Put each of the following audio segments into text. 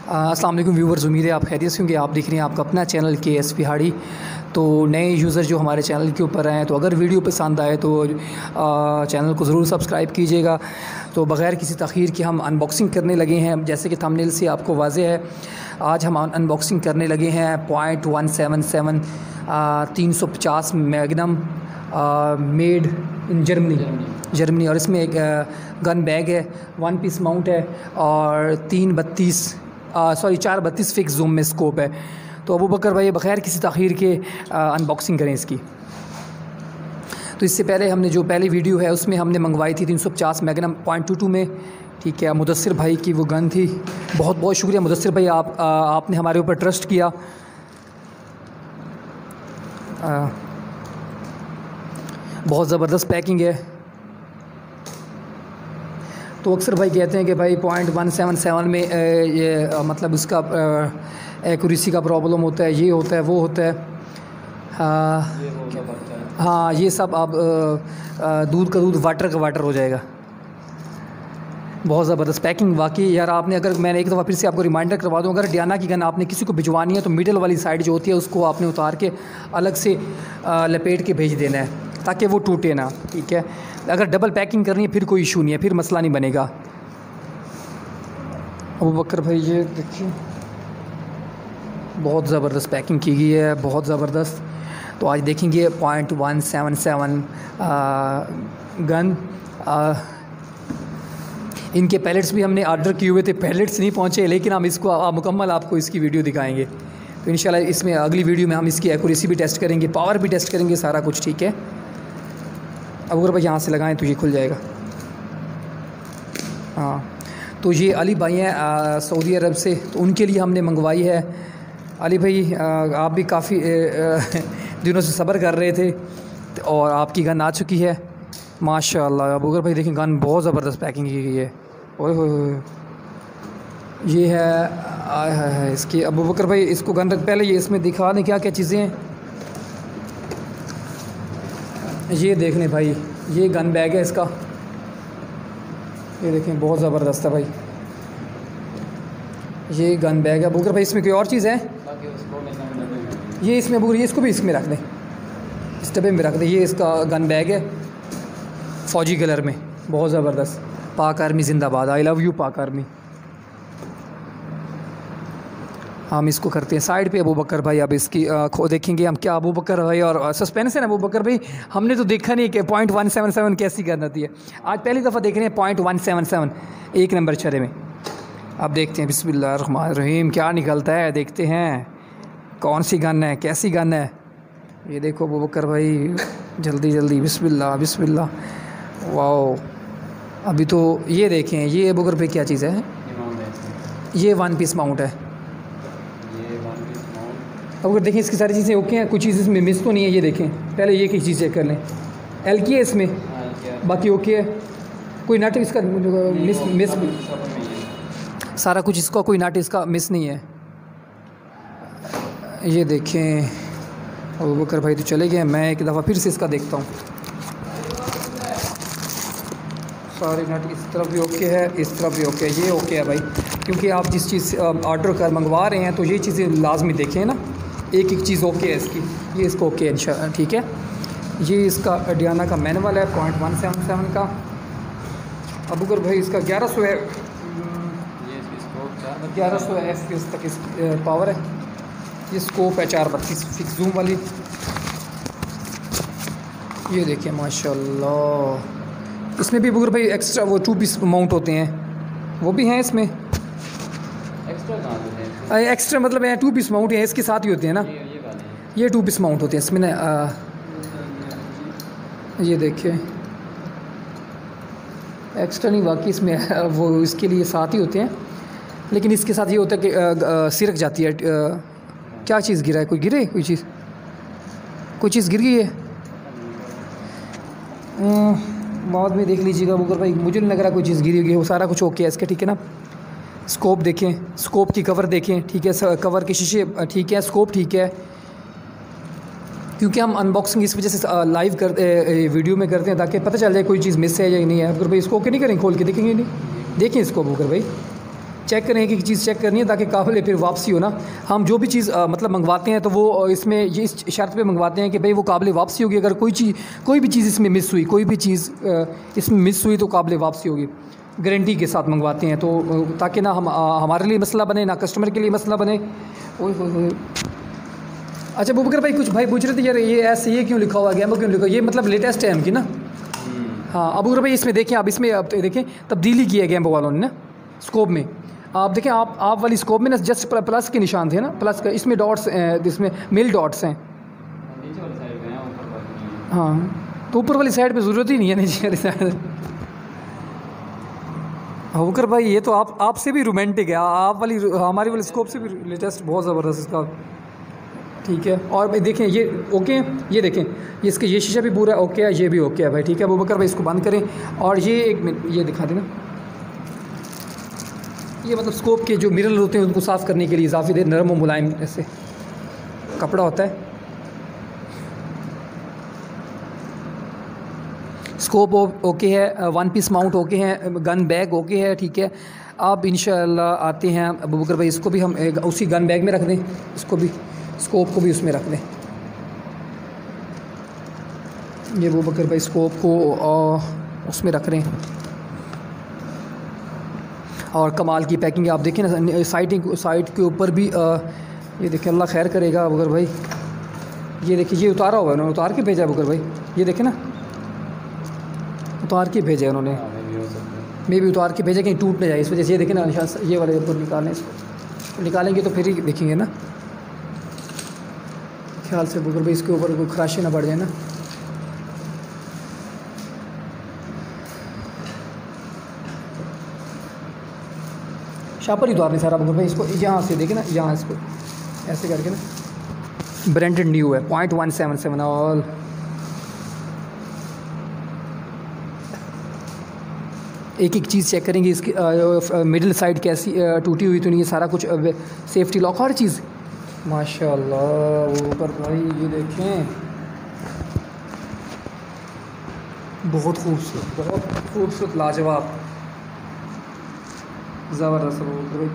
अस्सलाम वालेकुम व्यूवर्स, उम्मीद है आप खैरियत से होंगे। आप देख रहे हैं आपका अपना चैनल KS पहाड़ी। तो नए यूज़र जो हमारे चैनल के ऊपर हैं, तो अगर वीडियो पसंद आए तो चैनल को ज़रूर सब्सक्राइब कीजिएगा। तो बग़ैर किसी तख़ीर के हम अनबॉक्सिंग करने लगे हैं। जैसे कि थंबनेल से आपको वाज़ेह है, आज हम अनबॉक्सिंग करने लगे हैं .177 350 मैग्नम मेड इन जर्मनी। और इसमें एक गन बैग है, 1 पीस माउंट है और 432 फिक्स जूम में स्कोप है। तो अबू बकर भाई बग़ैर किसी तख़ीर के अनबॉक्सिंग करें इसकी। तो इससे पहले हमने जो पहली वीडियो है उसमें हमने मंगवाई थी 350 मैग्नम .22 में, ठीक है। मुदस्सिर भाई की वो गन थी। बहुत बहुत शुक्रिया मुदस्सिर भाई, आपने हमारे ऊपर ट्रस्ट किया। बहुत ज़बरदस्त पैकिंग है। तो अक्सर भाई कहते हैं कि भाई .177 में ये मतलब उसका एक्यूरेसी का प्रॉब्लम होता है, ये होता है, वो होता है। हाँ, ये सब आप दूध का दूध, वाटर का वाटर हो जाएगा। बहुत ज़बरदस्त पैकिंग वाकई यार। आपने अगर मैंने एक दफ़ा फिर से आपको रिमाइंडर करवा दूँ, अगर डियाना की गन आपने किसी को भिजवानी है तो मिडल वाली साइड जो होती है उसको आपने उतार के अलग से लपेट के भेज देना है ताकि वो टूटे ना, ठीक है। अगर डबल पैकिंग करनी है फिर कोई इशू नहीं है, फिर मसला नहीं बनेगा। अबू बकर भाई ये देखिए, बहुत ज़बरदस्त पैकिंग की गई है, बहुत ज़बरदस्त। तो आज देखेंगे .177 गन। इनके पैलेट्स भी हमने ऑर्डर किए हुए थे, पैलेट्स नहीं पहुँचे, लेकिन हम इसको मुकम्मल आपको इसकी वीडियो दिखाएंगे। तो इंशाल्लाह इसमें अगली वीडियो में हम इसकी एक्यूरेसी भी टेस्ट करेंगे, पावर भी टेस्ट करेंगे, सारा कुछ, ठीक है। अब अगर भाई यहाँ से लगाएं तो ये खुल जाएगा। हाँ, तो ये अली भाई हैं सऊदी अरब से, तो उनके लिए हमने मंगवाई है। अली भाई आप भी काफ़ी दिनों से सब्र कर रहे थे और आपकी गन आ चुकी है माशाल्लाह। अब अगर भाई देखें, गन बहुत ज़बरदस्त पैकिंग की गई है। ओए होए, ये है इसकी। अबू बकर भाई इसको गन रख, पहले ये इसमें दिखा दें क्या क्या चीज़ें हैं। ये देख लें भाई, ये गन बैग है इसका, ये देखें बहुत ज़बरदस्त है भाई। ये गन बैग है। अबू बकर भाई इसमें कोई और चीज़ है? ये इसमें अबू, ये इसको भी इसमें रख दें, इस डब्बे में रख दें। ये इसका गन बैग है फ़ौजी कलर में, बहुत ज़बरदस्त। पाक आर्मी जिंदाबाद, आई लव यू पाक आर्मी। हम इसको करते हैं साइड पे। अबू बकर भाई अब इसकी देखेंगे हम क्या। अबू बकर भाई और सस्पेंस है ना अबू बकर भाई, हमने तो देखा नहीं कि .177 कैसी गन आती है। आज पहली दफ़ा देख रहे हैं .177 1 नंबर छरे में। अब देखते हैं, बिस्मिल्लाहिर्रहमानिर्रहीम, क्या निकलता है, देखते हैं कौन सी गन है, कैसी गन है। ये देखो अबू बकर भाई, जल्दी जल्दी, बिस्मिल्लाह बिस्मिल्लाह। वाओ, अभी तो ये देखें, ये अबू बकर भाई क्या चीज़ है? ये 1 पीस माउंट है। अब अगर देखें इसकी सारी चीज़ें ओके हैं, कुछ चीज़ इसमें मिस तो नहीं है। ये देखें, पहले ये की चीज़ चेक कर लें। एल की है इसमें, बाकी ओके है। कोई नट इसका मिस सारा कुछ इसका, कोई नट इसका मिस नहीं है। ये देखें अबू बकर भाई तो चले गए, मैं एक दफ़ा फिर से इसका देखता हूँ। सारे नट इस तरफ भी ओके है, इस तरफ भी ओके है, ये ओके है भाई। क्योंकि आप जिस चीज़ ऑर्डर कर मंगवा रहे हैं तो ये चीज़ें लाजमी देखें ना, एक एक चीज़ ओके है इसकी। ये इसको ओके है इंशाल्लाह, ठीक है। ये इसका डियाना का मैनुअल है .177 का। अबू बकर भाई इसका 1100 है, 1100 FPS तक इस पावर है। ये स्कोप है 432 फिक्स जूम वाली। ये देखिए माशाल्लाह, इसमें भी अबू बकर भाई एक्स्ट्रा वो 2 पीस माउंट होते हैं, वो भी हैं इसमें। एक्स्ट्रा मतलब है 2 पीस माउंट है, इसके साथ ही होते हैं ना, ये 2 पीस माउंट होते हैं इसमें ना। ये देखिए एक्स्ट्रा नहीं, वाकई इसमें वो इसके लिए साथ ही होते हैं, लेकिन इसके साथ ये होता है कि सिरक जाती है। क्या चीज़ गिरा है? कोई गिरे, कोई चीज़ गिर गई है। बाद में देख लीजिएगा अबू बकर भाई, मुझे नहीं लग रहा कोई चीज़ गिरी हुई है, वो सारा कुछ ओके है इसके, ठीक है ना। स्कोप देखें, स्कोप की कवर देखें, ठीक है, कवर के शीशे ठीक है, स्कोप ठीक है। क्योंकि हम अनबॉक्सिंग इस वजह से लाइव वीडियो में करते हैं ताकि पता चल जाए कोई चीज़ मिस है या नहीं है। अगर भाई इसको ओके नहीं करें, खोल के देखेंगे नहीं, देखें इसको अबू बकर भाई, चेक करें, एक एक चीज़ चेक करनी है ताकि काबिल फिर वापसी हो ना। हम जो भी चीज़ मतलब मंगवाते हैं तो वो इसमें ये इस शर्त पे मंगवाते हैं कि भाई वो काबिल वापसी होगी। अगर कोई भी चीज़ इसमें मिस हुई, कोई भी चीज़ इसमें मिस हुई तो काबिल वापसी होगी, गारंटी के साथ मंगवाते हैं। तो ताकि ना हमारे लिए मसला बने, ना कस्टमर के लिए मसला बने। ओए अच्छा अबूबकर भाई, कुछ भाई पूछ रहे थे यार ये ऐसे ये क्यों लिखा हुआ है, गैम्बो क्यों लिखा हुआ है? ये मतलब लेटेस्ट है इनकी ना। हाँ अबूबकर भाई इसमें देखें आप, इसमें आप देखें तब्दीली की है गैम्बो वालों ने ना स्कोप में। आप देखें, आप वाली स्कोप में ना जस्ट प्लस के निशान थे ना, प्लस का, इसमें डॉट्स, इसमें मिल डॉट्स हैं। हाँ तो ऊपर वाली साइड पे ज़रूरत ही नहीं है नीचे वाली साइड। अबूबकर भाई ये तो आपसे भी रोमांटिक है, आप वाली हमारी वाली स्कोप से भी लेटेस्ट, बहुत ज़बरदस्त इसका। ठीक है, और भाई देखें ये ओके है, ये देखें ये इसके ये शीशा भी पूरा ओके है, ये भी ओके है भाई। ठीक है अबूबकर भाई, इसको बंद करें। और ये एक मिनट ये दिखा देना, ये मतलब स्कोप के जो मिरर होते हैं उनको साफ़ करने के लिए इजाफी दे, नरम और मुलायम ऐसे कपड़ा होता है। स्कोप ओके है, वन पीस माउंट ओके है, गन बैग ओके है। ठीक है, अब इंशाअल्लाह आते हैं अबूबकर भाई, इसको भी हम उसी गन बैग में रख दें, इसको भी स्कोप को भी उसमें रख दें। ये अबूबकर भाई स्कोप को उसमें रख रहे हैं। और कमाल की पैकिंग आप देखें ना, साइड के ऊपर भी ये देखें, अल्लाह खैर करेगा अबूबकर भाई। ये देखिए ये उतारा हुआ है उन्होंने, उतार के भेजा है अबूबकर भाई, ये देखें ना उतार के भेजा है उन्होंने, मैं भी उतार के भेजा कहीं टूट ना जाए इस वजह से। ये देखें ना निशान, ये वाले ऊपर निकालें, इसको निकालेंगे तो फिर ही देखेंगे ना, ख्याल से अबूबकर भाई इसके ऊपर कोई खराशे ना पड़ जाए ना। शापर ही उतारने सारा अबूबकर भाई, इसको यहाँ से देखें ना, यहाँ इसको ऐसे करके ना, ब्रांडेड न्यू है 0.177 ऑल। एक एक चीज़ चेक करेंगे, इसकी मिडिल साइड कैसी टूटी हुई तो नहीं है, सारा कुछ सेफ्टी लॉक हर चीज़ माशाल्लाह। ऊपर भाई ये देखें, बहुत खूबसूरत लाजवाब ज़बरदस्त भाई।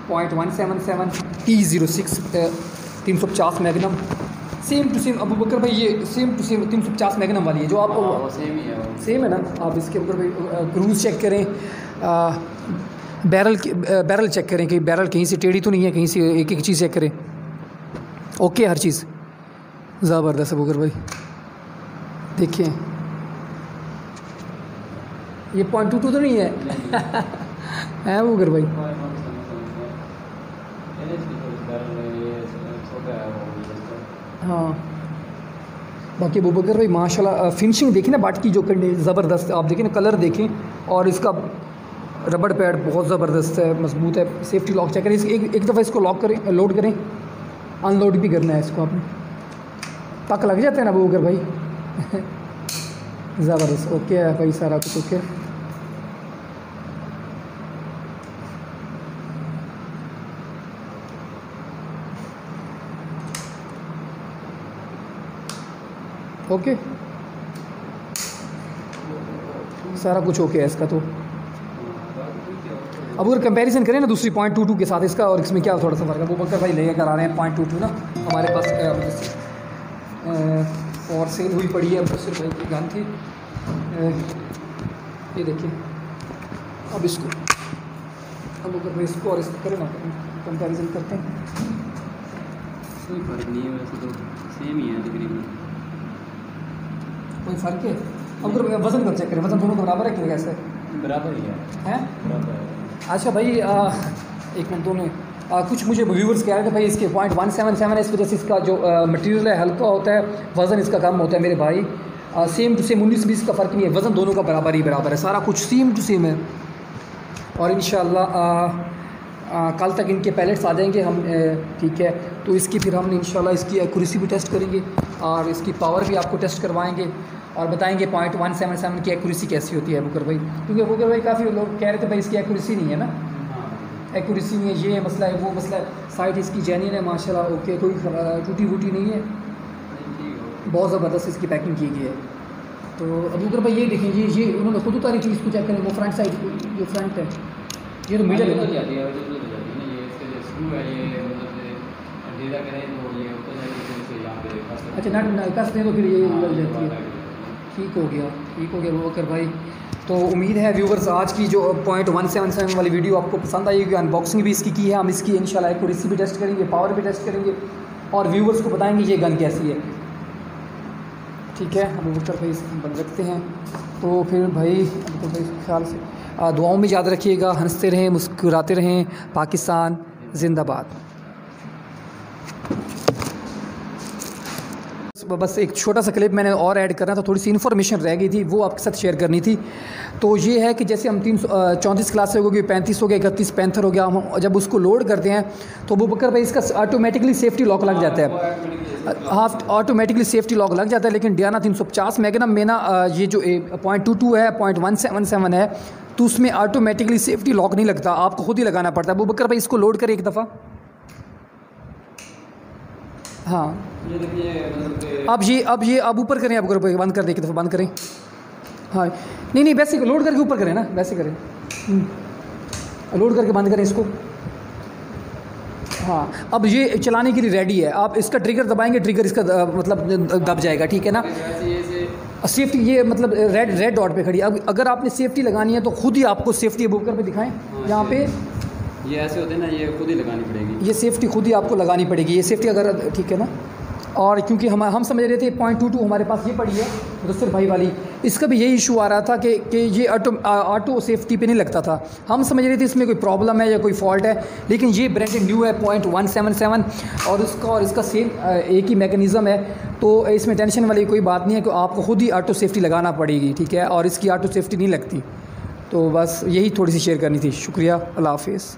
0.177 T06 350 magnum, same to same Abubakar भाई, ये सेम टू सेम 350 मैग्नम वाली है जो आप सेम है ना। आप इसके ऊपर भाई क्रूज़ चेक करें, बैरल चेक करें कि बैरल कहीं से टेढ़ी तो नहीं है, कहीं से एक एक चीज़ चेक करें, ओके हर चीज़ ज़बरदस्त अबूबकर भाई। देखिए ये 0.22 तो नहीं है है अबूबकर भाई? हाँ बाकी अबूबकर भाई माशाल्लाह फिनिशिंग देखिए ना, बाट की जो ज़बरदस्त आप देखें ना, कलर देखें, और इसका रबड़ पैड बहुत ज़बरदस्त है, मजबूत है। सेफ्टी लॉक चेक करें, एक दफ़ा इसको लॉक करें, लोड करें, अनलोड भी करना है इसको आपने, पक लग जाते हैं ना अबूबकर भाई ज़बरदस्त ओके है भाई, सारा कुछ ओके। ओके सारा कुछ ओके है इसका। तो अब अगर कंपैरिजन करें ना दूसरी 0.22 के साथ इसका और इसमें क्या थोड़ा सा फ़र्क है। अबूबकर भाई लेकर आ रहे हैं 0.22 ना, हमारे पास और सेल हुई पड़ी है मुबस्सिर भाई की गन थी। ये देखिए अब इसको अबूबकर भाई इसको और इसको करें ना, कंपैरिजन करते हैं। कोई फ़र्क नहीं है, वैसे तो सेम ही है तकरीबन, कोई फ़र्क है। अब अगर वज़न का चेक करें, वज़न दोनों का बराबर है कि कैसे बराबर ही है, बराबर है। अच्छा भाई एक मिनट, दोनों कुछ मुझे व्यूवर्स कह रहे थे भाई इसके 0.177 है, इस वजह से इसका जो मटेरियल है हल्का होता है, वज़न इसका कम होता है। मेरे भाई सेम टू सेम 19-20 का फ़र्क नहीं है, वज़न दोनों का बराबर ही बराबर है, सारा कुछ सेम टू सेम है। और इंशाल्लाह कल तक इनके पैलेट्स आ जाएंगे हम, ठीक है। तो इसकी फिर हम इंशाल्लाह इसकी एक्यूरेसी भी टेस्ट करेंगे और इसकी पावर भी आपको टेस्ट करवाएंगे और बताएंगे 0.177 की एक्यूरेसी कैसी होती है अबूबकर भाई। क्योंकि अबूबकर भाई काफ़ी लोग कह रहे थे भाई इसकी एक्यूरेसी नहीं है ना, एक्यूरेसी नहीं है, ये मसला है वो मसला है। साइट इसकी जेन्युइन है माशाल्लाह, ओके, कोई टूटी वूटी नहीं है, बहुत ज़बरदस्त इसकी पैकिंग की गई है। तो अबूबकर भाई ये देखें, ये उन्होंने खुद उतारी थी, इसको चेक करें, वो फ्रंट साइड जो फ्रंट है ये तो मीटर है ना। जाती है जो जाती है ना, ये इसके जो स्क्रू है ये मतलब ढीला करें तो ये ऊपर जाके से यहाँ पे फंस अच्छा नट कस दें तो फिर ये हाँ, लग ये जाती बात है। है। ठीक हो गया अबू बकर भाई। तो उम्मीद है व्यूवर्स आज की जो .177 वाली वीडियो आपको पसंद आएगी। अनबॉक्सिंग भी इसकी की है, हम इसकी इंशाल्लाह एक्यूरेसी भी टेस्ट करेंगे, पावर भी टेस्ट करेंगे और व्यूवर्स को बताएंगे ये गन कैसी है। ठीक है अबू बकर भाई इसको बंद रखते हैं। तो फिर भाई अबू बकर भाई ख्याल से दुआओं में याद रखिएगा, हंसते रहें, मुस्कुराते रहें। पाकिस्तान जिंदाबाद। बस एक छोटा सा क्लिप मैंने और ऐड करना था, थोड़ी सी इन्फॉर्मेशन रह गई थी वो आपके साथ शेयर करनी थी। तो ये है कि जैसे हम 334 क्लास हो गई, 35 हो गया, 31 पैंथर हो गया, हम जब उसको लोड करते हैं तो अबू बकर भाई इसका ऑटोमेटिकली सेफ्टी लॉक लग जाता है। हाँ ऑटोमेटिकली सेफ्टी लॉक लग जाता है। लेकिन डियाना 350 मैग्नम में ना ये जो .22 है, .177 है, तो उसमें ऑटोमेटिकली सेफ्टी लॉक नहीं लगता, आपको खुद ही लगाना पड़ता है। अबू बकर भाई इसको लोड करें एक दफ़ा। हाँ ये देखिए अब ऊपर करें, अब बंद कर दें, एक दफ़ा बंद करें। हाँ नहीं वैसे लोड करके ऊपर करें ना, वैसे करें, लोड करके बंद करें इसको। हाँ अब ये चलाने के लिए रेडी है। आप इसका ट्रिगर दबाएंगे, ट्रिगर इसका मतलब दब जाएगा। ठीक है ना। सेफ्टी ये मतलब रेड डॉट पे खड़ी। अब अगर आपने सेफ्टी लगानी है तो खुद ही आपको सेफ्टी अबू बकर पे दिखाएं, यहाँ पे ये ऐसे होते हैं ना, ये खुद ही लगानी पड़ेगी, ये सेफ्टी खुद ही आपको लगानी पड़ेगी। ये सेफ्टी अगर ठीक है ना। और क्योंकि हम समझ रहे थे .22 हमारे पास ये पड़ी है मुदस्सिर भाई वाली, इसका भी यही इशू आ रहा था कि ये ऑटो सेफ्टी पे नहीं लगता था। हम समझ रहे थे इसमें कोई प्रॉब्लम है या कोई फॉल्ट है, लेकिन ये ब्रांडेड न्यू है .177 और इसका सेम एक ही मैकेनिज़्म है। तो इसमें टेंशन वाली कोई बात नहीं है कि आपको खुद ही ऑटो सेफ्टी लगाना पड़ेगी। ठीक है। और इसकी ऑटो सेफ्टी नहीं लगती। तो बस यही थोड़ी सी शेयर करनी थी। शुक्रिया, अल्लाह हाफिज़।